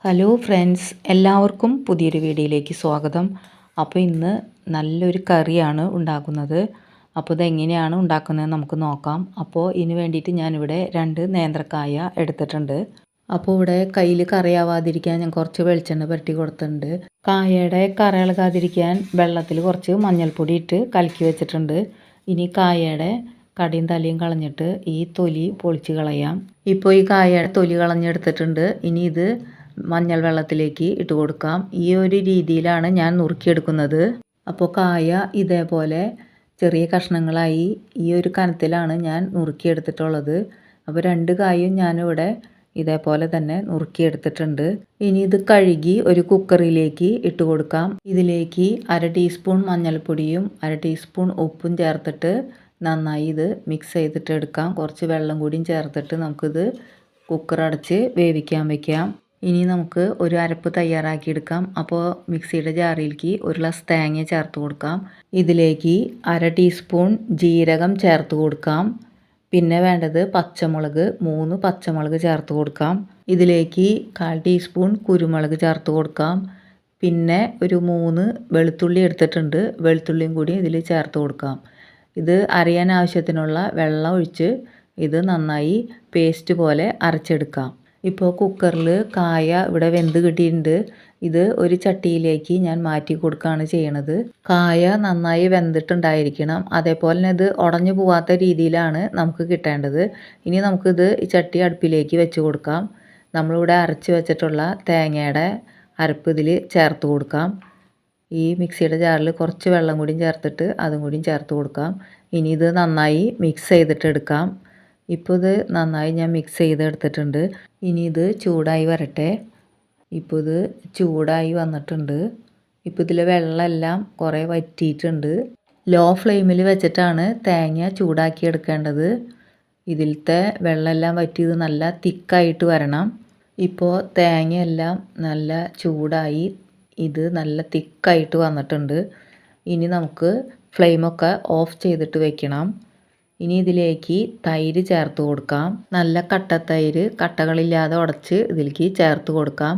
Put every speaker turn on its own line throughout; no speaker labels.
Hello friends, എല്ലാവർക്കും പുതിയൊരു വീഡിയോയിലേക്ക് സ്വാഗതം. അപ്പോൾ ഇന്ന് നല്ലൊരു കറിയാണ് ഉണ്ടാക്കുന്നത്. അപ്പോൾ ഇതെങ്ങനെയാണ് ഉണ്ടാക്കുന്നത് നമുക്ക് നോക്കാം. അപ്പോൾ ഇതിന് വേണ്ടിയിട്ട് ഞാനിവിടെ 2 നേന്ത്രക്കായ എടുത്തിട്ടുണ്ട്. അപ്പോൾ ഇവിടെ കയ്യിൽ കറിയാവാതിരിക്കാൻ ഞാൻ കുറച്ച് വെളിച്ചെണ്ണ പുരട്ടി കൊടുത്തിട്ടുണ്ട്. കായയുടെ കറ ഇളകാതിരിക്കാൻ വെള്ളത്തിൽ കുറച്ച് മഞ്ഞൾപ്പൊടി ഇട്ട് കലക്കി വെച്ചിട്ടുണ്ട്. ഇനി കായയുടെ കടിയും തലയും കളഞ്ഞിട്ട് ഈ തൊലി പൊളിച്ച് കളയാം. ഇപ്പോൾ ഈ കായയുടെ തൊലി കളഞ്ഞെടുത്തിട്ടുണ്ട്. ഇനി ഇത് മഞ്ഞൾ വെള്ളത്തിലേക്ക് ഇട്ട് കൊടുക്കാം. ഈ ഒരു രീതിയിലാണ് ഞാൻ നുറുക്കിയെടുക്കുന്നത്. അപ്പോൾ കായ ഇതേപോലെ ചെറിയ കഷ്ണങ്ങളായി ഈ ഒരു കനത്തിലാണ് ഞാൻ നുറുക്കിയെടുത്തിട്ടുള്ളത്. അപ്പോൾ 2 കായും ഞാനിവിടെ ഇതേപോലെ തന്നെ നുറുക്കിയെടുത്തിട്ടുണ്ട്. ഇനി ഇത് കഴുകി ഒരു കുക്കറിലേക്ക് ഇട്ട് കൊടുക്കാം. ഇതിലേക്ക് 1/2 ടീസ്പൂൺ മഞ്ഞൾപ്പൊടിയും 1/2 ടീസ്പൂൺ ഉപ്പും ചേർത്തിട്ട് നന്നായി ഇത് മിക്സ് ചെയ്തിട്ട് എടുക്കാം. കുറച്ച് വെള്ളം കൂടിയും ചേർത്തിട്ട് നമുക്കിത് കുക്കർ അടച്ച് വേവിക്കാൻ വയ്ക്കാം. ഇനി നമുക്ക് ഒരു അരപ്പ് തയ്യാറാക്കിയെടുക്കാം. അപ്പോൾ മിക്സിയുടെ ജാറിലേക്ക് 1 ഗ്ലാസ് തേങ്ങ ചേർത്ത് കൊടുക്കാം. ഇതിലേക്ക് 1/2 ടീസ്പൂൺ ജീരകം ചേർത്ത് കൊടുക്കാം. പിന്നെ വേണ്ടത് പച്ചമുളക്, 3 പച്ചമുളക് ചേർത്ത് കൊടുക്കാം. ഇതിലേക്ക് 1/4 ടീസ്പൂൺ കുരുമുളക് ചേർത്ത് കൊടുക്കാം. പിന്നെ ഒരു 3 വെളുത്തുള്ളി എടുത്തിട്ടുണ്ട്. വെളുത്തുള്ളിയും കൂടി ഇതിൽ ചേർത്ത് കൊടുക്കാം. ഇത് അരയാൻ ആവശ്യത്തിനുള്ള വെള്ളം ഒഴിച്ച് ഇത് നന്നായി പേസ്റ്റ് പോലെ അരച്ചെടുക്കാം. ഇപ്പോൾ കുക്കറിൽ കായ ഇവിടെ വെന്ത് കിട്ടിയിട്ടുണ്ട്. ഇത് ഒരു ചട്ടിയിലേക്ക് ഞാൻ മാറ്റി കൊടുക്കുകയാണ് ചെയ്യണത്. കായ നന്നായി വെന്തിട്ടുണ്ടായിരിക്കണം. അതേപോലെ തന്നെ ഇത് ഉടഞ്ഞു പോവാത്ത രീതിയിലാണ് നമുക്ക് കിട്ടേണ്ടത്. ഇനി നമുക്കിത് ഈ ചട്ടി അടുപ്പിലേക്ക് വെച്ച് കൊടുക്കാം. നമ്മളിവിടെ അരച്ച് വെച്ചിട്ടുള്ള തേങ്ങയുടെ അരപ്പ് ഇതിൽ ചേർത്ത് കൊടുക്കാം. ഈ മിക്സിയുടെ ജാറിൽ കുറച്ച് വെള്ളം കൂടിയും ചേർത്തിട്ട് അതും കൂടിയും ചേർത്ത് കൊടുക്കാം. ഇനി ഇത് നന്നായി മിക്സ് ചെയ്തിട്ട് എടുക്കാം. ഇപ്പോൾ ഇത് നന്നായി ഞാൻ മിക്സ് ചെയ്തെടുത്തിട്ടുണ്ട്. ഇനി ഇത് ചൂടായി വരട്ടെ. ഇപ്പോൾ ഇത് ചൂടായി വന്നിട്ടുണ്ട്. ഇപ്പോൾ ഇതിലെ വെള്ളമെല്ലാം കുറേ വറ്റിയിട്ടുണ്ട്. ലോ ഫ്ലെയിമിൽ വെച്ചിട്ടാണ് തേങ്ങ ചൂടാക്കി എടുക്കേണ്ടത്. ഇതിലത്തെ വെള്ളമെല്ലാം വറ്റിയത് നല്ല തിക്കായിട്ട് വരണം. ഇപ്പോൾ തേങ്ങയെല്ലാം നല്ല ചൂടായി ഇത് നല്ല തിക്കായിട്ട് വന്നിട്ടുണ്ട്. ഇനി നമുക്ക് ഫ്ലെയിമൊക്കെ ഓഫ് ചെയ്തിട്ട് വെക്കണം. ഇനി ഇതിലേക്ക് തൈര് ചേർത്ത് കൊടുക്കാം. നല്ല കട്ടത്തൈര് കട്ടകളില്ലാതെ ഉടച്ച് ഇതിലേക്ക് ചേർത്ത് കൊടുക്കാം.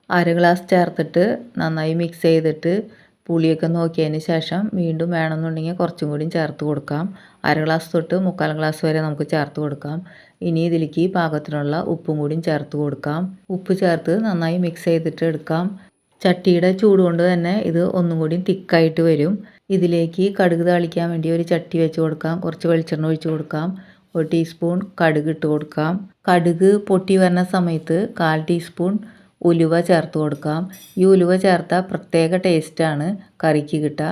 1/2 ഗ്ലാസ് ചേർത്തിട്ട് നന്നായി മിക്സ് ചെയ്തിട്ട് പുളിയൊക്കെ നോക്കിയതിന് ശേഷം വീണ്ടും വേണമെന്നുണ്ടെങ്കിൽ കുറച്ചും കൂടി ചേർത്ത് കൊടുക്കാം. 1/2 ഗ്ലാസ് തൊട്ട് 3/4 ഗ്ലാസ് വരെ നമുക്ക് ചേർത്ത് കൊടുക്കാം. ഇനി ഇതിലേക്ക് പാകത്തിനുള്ള ഉപ്പും കൂടി ചേർത്ത് കൊടുക്കാം. ഉപ്പ് ചേർത്ത് നന്നായി മിക്സ് ചെയ്തിട്ട് എടുക്കാം. ചട്ടിയുടെ ചൂട് കൊണ്ട് തന്നെ ഇത് ഒന്നും കൂടി തിക്കായിട്ട് വരും. ഇതിലേക്ക് കടുക് താളിക്കാൻ വേണ്ടി ഒരു ചട്ടി വെച്ച് കൊടുക്കാം. കുറച്ച് വെളിച്ചെണ്ണ ഒഴിച്ച് കൊടുക്കാം. 1 ടീസ്പൂൺ കടുക് ഇട്ട് കൊടുക്കാം. കടുക് പൊട്ടി വരുന്ന സമയത്ത് 1/4 ടീസ്പൂൺ ഉലുവ ചേർത്ത് കൊടുക്കാം. ഈ ഉലുവ ചേർത്താൽ പ്രത്യേക ടേസ്റ്റാണ് കറിക്ക് കിട്ടുക.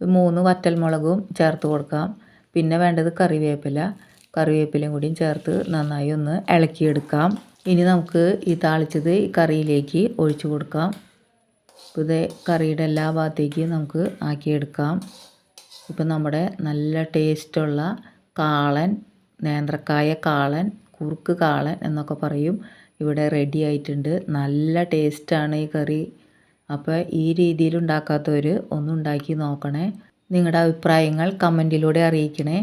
3 വറ്റൽമുളകും ചേർത്ത് കൊടുക്കാം. പിന്നെ വേണ്ടത് കറിവേപ്പിലയും കൂടിയും ചേർത്ത് നന്നായി ഒന്ന് ഇളക്കിയെടുക്കാം. ഇനി നമുക്ക് ഈ താളിച്ചത് ഈ കറിയിലേക്ക് ഒഴിച്ചു കൊടുക്കാം. ഇപ്പോൾ ഇത് കറിയുടെ എല്ലാ ഭാഗത്തേക്കും നമുക്ക് ആക്കിയെടുക്കാം. ഇപ്പം നമ്മുടെ നല്ല ടേസ്റ്റുള്ള കാളൻ, നേന്ത്രക്കായ കാളൻ, കുറുക്ക് കാളൻ എന്നൊക്കെ പറയും, ഇവിടെ റെഡി ആയിട്ടുണ്ട്. നല്ല ടേസ്റ്റാണ് ഈ കറി. അപ്പോൾ ഈ രീതിയിൽ ഉണ്ടാക്കാത്തവർ ഒന്ന് ഉണ്ടാക്കി നോക്കണേ. നിങ്ങളുടെ അഭിപ്രായങ്ങൾ കമൻറ്റിലൂടെ അറിയിക്കണേ.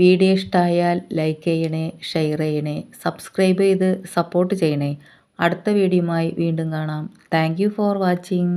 വീഡിയോ ഇഷ്ടമായാൽ ലൈക്ക് ചെയ്യണേ, ഷെയർ ചെയ്യണേ, സബ്സ്ക്രൈബ് ചെയ്ത് സപ്പോർട്ട് ചെയ്യണേ. അടുത്ത വീഡിയോയുമായി വീണ്ടും കാണാം. Thank you for watching.